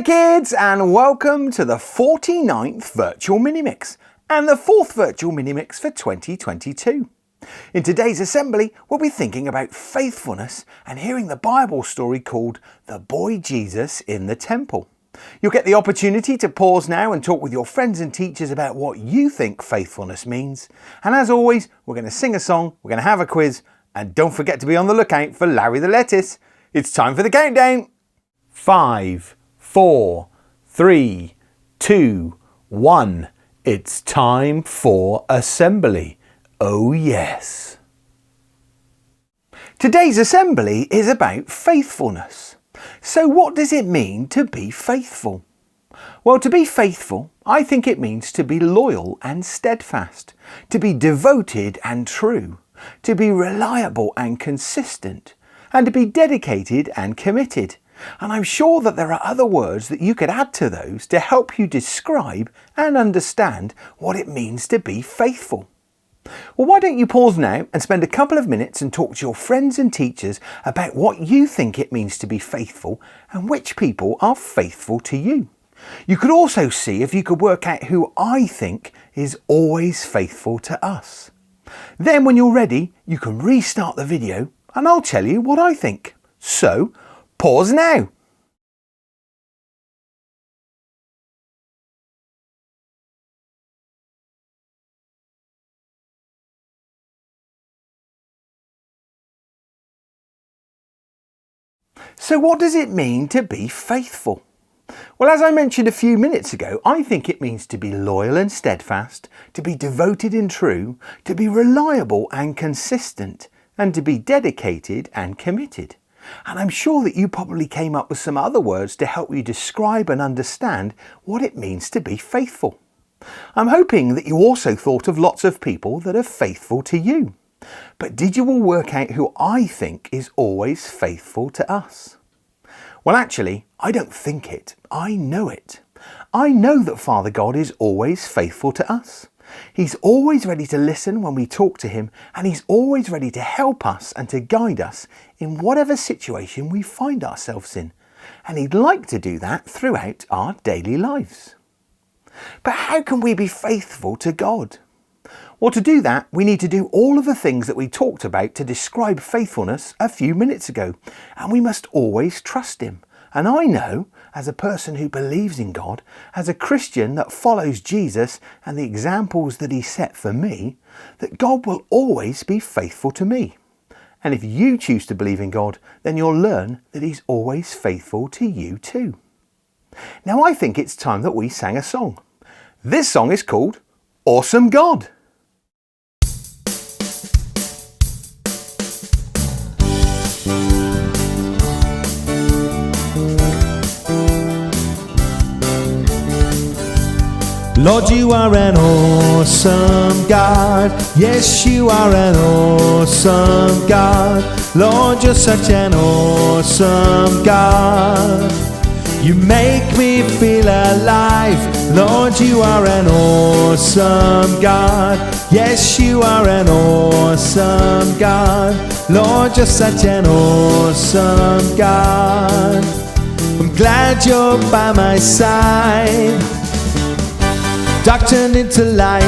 Hi kids, and welcome to the 49th Virtual MiniMix and the 4th Virtual MiniMix for 2022. In today's assembly, we'll be thinking about faithfulness and hearing the Bible story called The Boy Jesus in the Temple. You'll get the opportunity to pause now and talk with your friends and teachers about what you think faithfulness means. And as always, we're going to sing a song, we're going to have a quiz, and don't forget to be on the lookout for Larry the Lettuce. It's time for the countdown. 5, 4, 3, 2, 1. It's time for assembly. Oh yes. Today's assembly is about faithfulness. So what does it mean to be faithful? Well, to be faithful, I think it means to be loyal and steadfast, to be devoted and true, to be reliable and consistent, and to be dedicated and committed. And I'm sure that there are other words that you could add to those to help you describe and understand what it means to be faithful. Well, why don't you pause now and spend a couple of minutes and talk to your friends and teachers about what you think it means to be faithful and which people are faithful to you. You could also see if you could work out who I think is always faithful to us. Then when you're ready, you can restart the video and I'll tell you what I think. So, pause now. So what does it mean to be faithful? Well, as I mentioned a few minutes ago, I think it means to be loyal and steadfast, to be devoted and true, to be reliable and consistent, and to be dedicated and committed. And I'm sure that you probably came up with some other words to help you describe and understand what it means to be faithful. I'm hoping that you also thought of lots of people that are faithful to you. But did you all work out who I think is always faithful to us? Well, actually, I don't think it. I know it. I know that Father God is always faithful to us. He's always ready to listen when we talk to him, and he's always ready to help us and to guide us in whatever situation we find ourselves in. And he'd like to do that throughout our daily lives. But how can we be faithful to God? Well, to do that, we need to do all of the things that we talked about to describe faithfulness a few minutes ago. And we must always trust him. And I know, as a person who believes in God, as a Christian that follows Jesus and the examples that he set for me, that God will always be faithful to me. And if you choose to believe in God, then you'll learn that he's always faithful to you too. Now I think it's time that we sang a song. This song is called Awesome God. Lord, you are an awesome God. Yes, you are an awesome God. Lord, you're such an awesome God. You make me feel alive. Lord, you are an awesome God. Yes, you are an awesome God. Lord, you're such an awesome God. I'm glad you're by my side. Dark turned into light,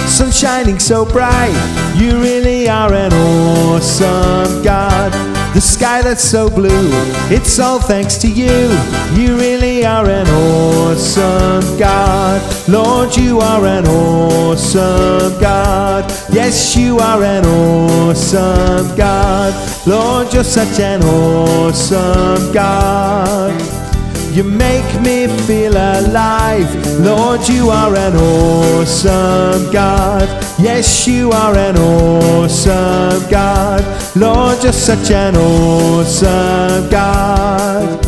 sun shining so bright. You really are an awesome God. The sky that's so blue, it's all thanks to you. You really are an awesome God. Lord, you are an awesome God. Yes, you are an awesome God. Lord, you're such an awesome God. You make me feel alive. Lord, you are an awesome God. Yes, you are an awesome God. Lord, you're such an awesome God.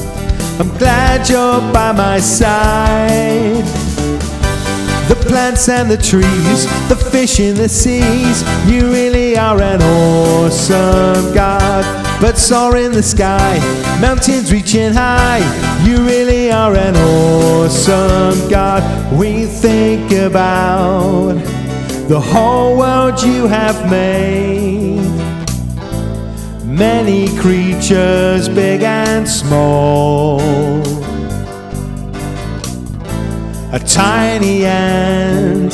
I'm glad you're by my side. The plants and the trees, the fish in the seas, you really are an awesome God. Birds soar in the sky, mountains reaching high, you really are an awesome God. We think about the whole world you have made, many creatures big and small. a tiny ant,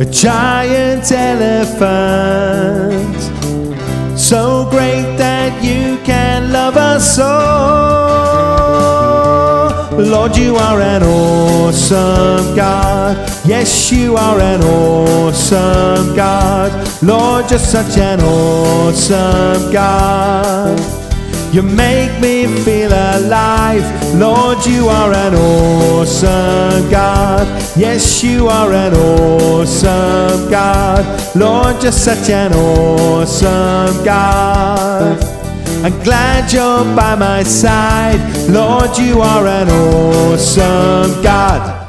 a giant elephant, so great that you can love us all. Lord, you are an awesome God. Yes, you are an awesome God. Lord, you're such an awesome God. You make me feel alive. Lord, you are an awesome God. Yes, you are an awesome God. Lord, you're such an awesome God. I'm glad you're by my side. Lord, you are an awesome God.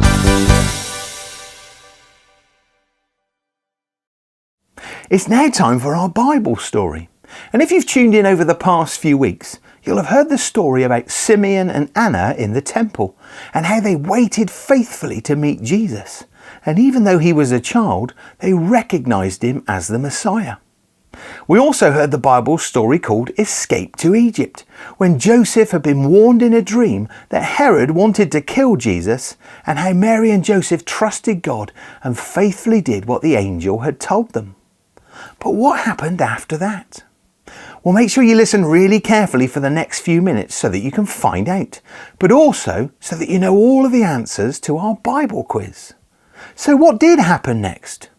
It's now time for our Bible story. And if you've tuned in over the past few weeks, you'll have heard the story about Simeon and Anna in the temple and how they waited faithfully to meet Jesus. And even though he was a child, they recognized him as the Messiah. We also heard the Bible story called Escape to Egypt, when Joseph had been warned in a dream that Herod wanted to kill Jesus, and how Mary and Joseph trusted God and faithfully did what the angel had told them. But what happened after that? Well, make sure you listen really carefully for the next few minutes so that you can find out, but also so that you know all of the answers to our Bible quiz. So what did happen next?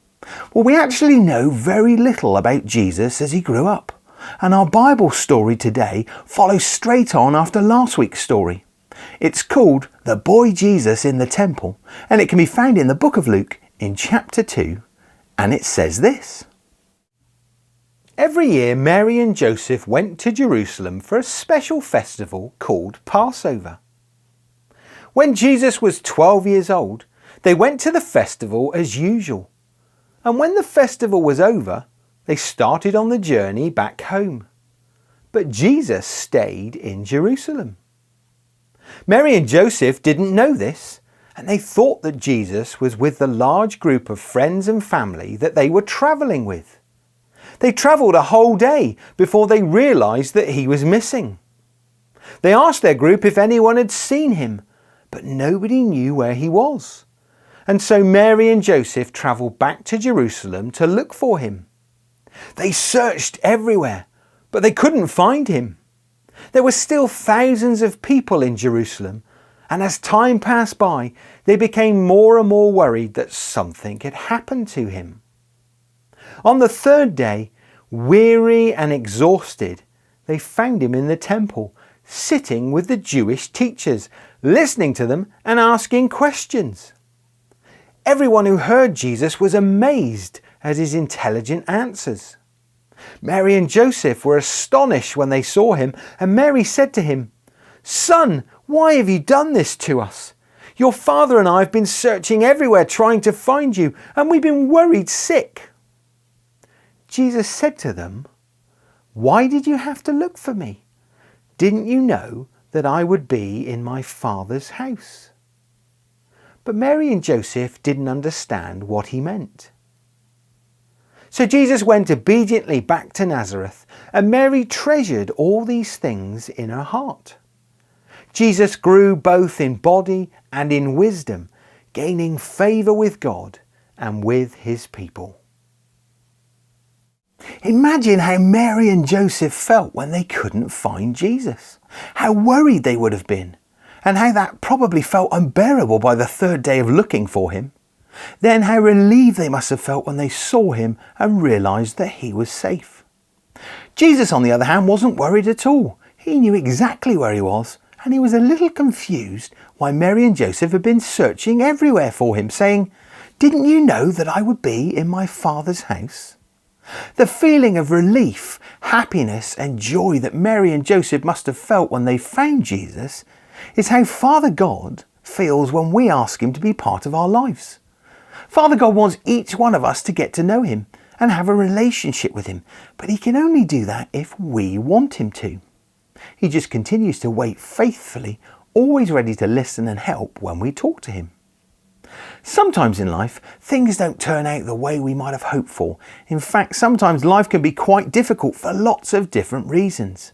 Well, we actually know very little about Jesus as he grew up, and our Bible story today follows straight on after last week's story. It's called The Boy Jesus in the Temple, and it can be found in the book of Luke in chapter 2, and it says this. Every year, Mary and Joseph went to Jerusalem for a special festival called Passover. When Jesus was 12 years old, they went to the festival as usual. And when the festival was over, they started on the journey back home. But Jesus stayed in Jerusalem. Mary and Joseph didn't know this, and they thought that Jesus was with the large group of friends and family that they were travelling with. They travelled a whole day before they realised that he was missing. They asked their group if anyone had seen him, but nobody knew where he was. And so Mary and Joseph travelled back to Jerusalem to look for him. They searched everywhere, but they couldn't find him. There were still thousands of people in Jerusalem, and as time passed by, they became more and more worried that something had happened to him. On the third day, weary and exhausted, they found him in the temple, sitting with the Jewish teachers, listening to them and asking questions. Everyone who heard Jesus was amazed at his intelligent answers. Mary and Joseph were astonished when they saw him, and Mary said to him, "Son, why have you done this to us? Your father and I have been searching everywhere trying to find you, and we've been worried sick." Jesus said to them, "Why did you have to look for me? Didn't you know that I would be in my Father's house?" But Mary and Joseph didn't understand what he meant. So Jesus went obediently back to Nazareth, and Mary treasured all these things in her heart. Jesus grew both in body and in wisdom, gaining favour with God and with his people. Imagine how Mary and Joseph felt when they couldn't find Jesus. How worried they would have been, and how that probably felt unbearable by the third day of looking for him. Then how relieved they must have felt when they saw him and realised that he was safe. Jesus, on the other hand, wasn't worried at all. He knew exactly where he was, and he was a little confused why Mary and Joseph had been searching everywhere for him, saying, "Didn't you know that I would be in my Father's house?" The feeling of relief, happiness and joy that Mary and Joseph must have felt when they found Jesus is how Father God feels when we ask him to be part of our lives. Father God wants each one of us to get to know him and have a relationship with him, but he can only do that if we want him to. He just continues to wait faithfully, always ready to listen and help when we talk to him. Sometimes in life, things don't turn out the way we might have hoped for. In fact, sometimes life can be quite difficult for lots of different reasons.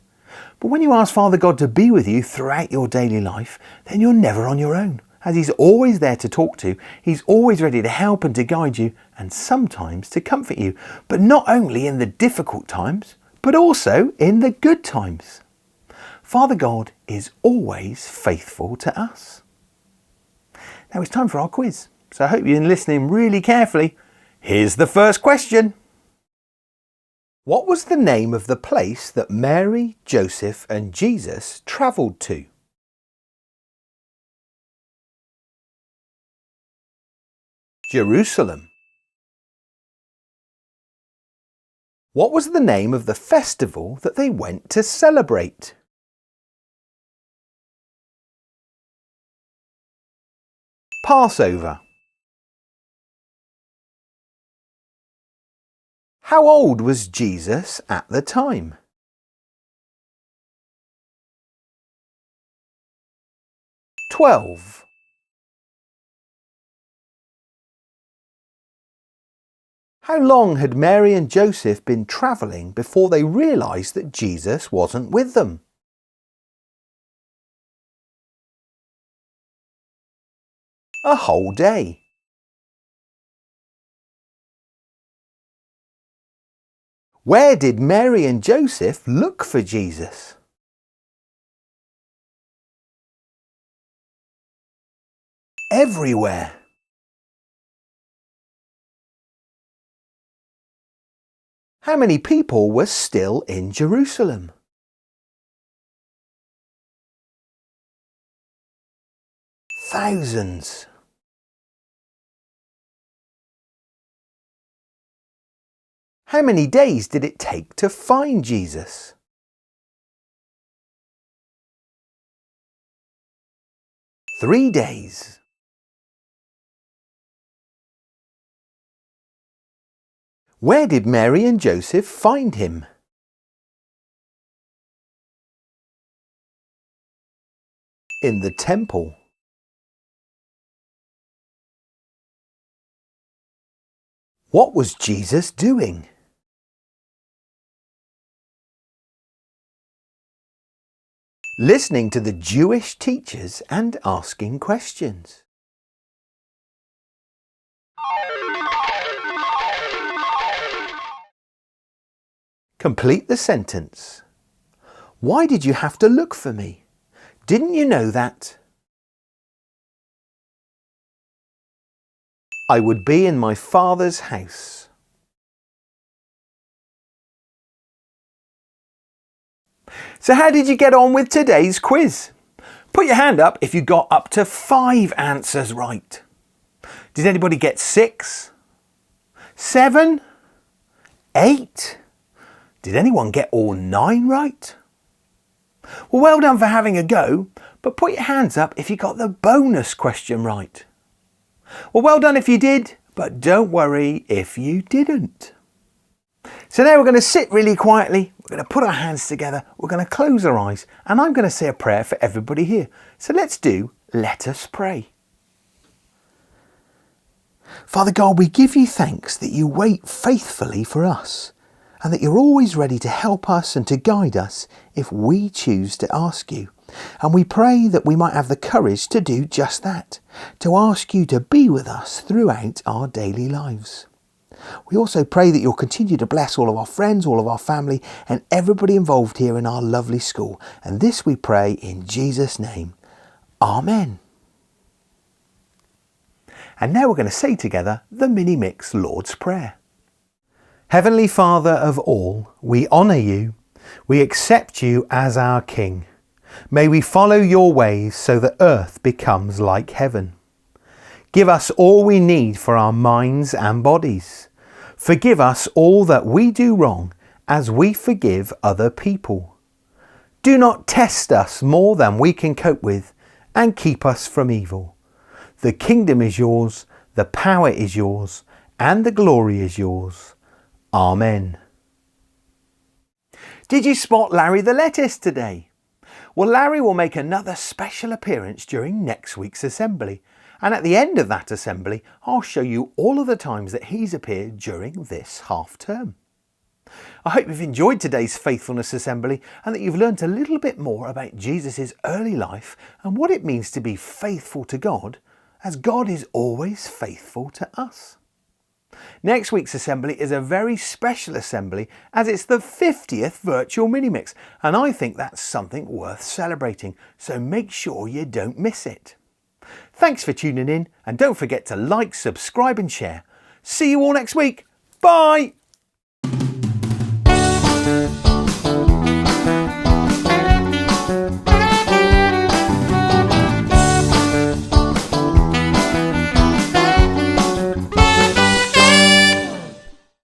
But when you ask Father God to be with you throughout your daily life, then you're never on your own, as he's always there to talk to. He's always ready to help and to guide you, and sometimes to comfort you, but not only in the difficult times, but also in the good times. Father God is always faithful to us. Now it's time for our quiz, so I hope you've been listening really carefully. Here's the first question. What was the name of the place that Mary, Joseph and Jesus travelled to? Jerusalem. What was the name of the festival that they went to celebrate? Passover. How old was Jesus at the time? 12. How long had Mary and Joseph been travelling before they realised that Jesus wasn't with them? A whole day. Where did Mary and Joseph look for Jesus? Everywhere. How many people were still in Jerusalem? Thousands. How many days did it take to find Jesus? 3 days. Where did Mary and Joseph find him? In the temple. What was Jesus doing? Listening to the Jewish teachers and asking questions. Complete the sentence. Why did you have to look for me? Didn't you know that I would be in my Father's house? So how did you get on with today's quiz? Put your hand up if you got up to 5 answers right. Did anybody get 6? 7? 8? Did anyone get all 9 right? Well, well done for having a go, but put your hands up if you got the bonus question right. Well, well done if you did, but don't worry if you didn't. So now we're going to sit really quietly, we're going to put our hands together, we're going to close our eyes, and I'm going to say a prayer for everybody here. So let's do Let Us Pray. Father God, we give you thanks that you wait faithfully for us, and that you're always ready to help us and to guide us if we choose to ask you. And we pray that we might have the courage to do just that, to ask you to be with us throughout our daily lives. We also pray that you'll continue to bless all of our friends, all of our family, and everybody involved here in our lovely school. And this we pray in Jesus' name. Amen. And now we're going to say together the MiniMix Lord's Prayer. Heavenly Father of all, we honour you. We accept you as our King. May we follow your ways so that earth becomes like heaven. Give us all we need for our minds and bodies. Forgive us all that we do wrong as we forgive other people. Do not test us more than we can cope with and keep us from evil. The kingdom is yours, the power is yours, and the glory is yours. Amen. Did you spot Larry the lettuce today? Well, Larry will make another special appearance during next week's assembly, and at the end of that assembly I'll show you all of the times that he's appeared during this half term. I hope you've enjoyed today's Faithfulness Assembly and that you've learnt a little bit more about Jesus' early life and what it means to be faithful to God, as God is always faithful to us. Next week's assembly is a very special assembly as it's the 50th Virtual MiniMix, and I think that's something worth celebrating, so make sure you don't miss it. Thanks for tuning in, and don't forget to like, subscribe and share. See you all next week. Bye!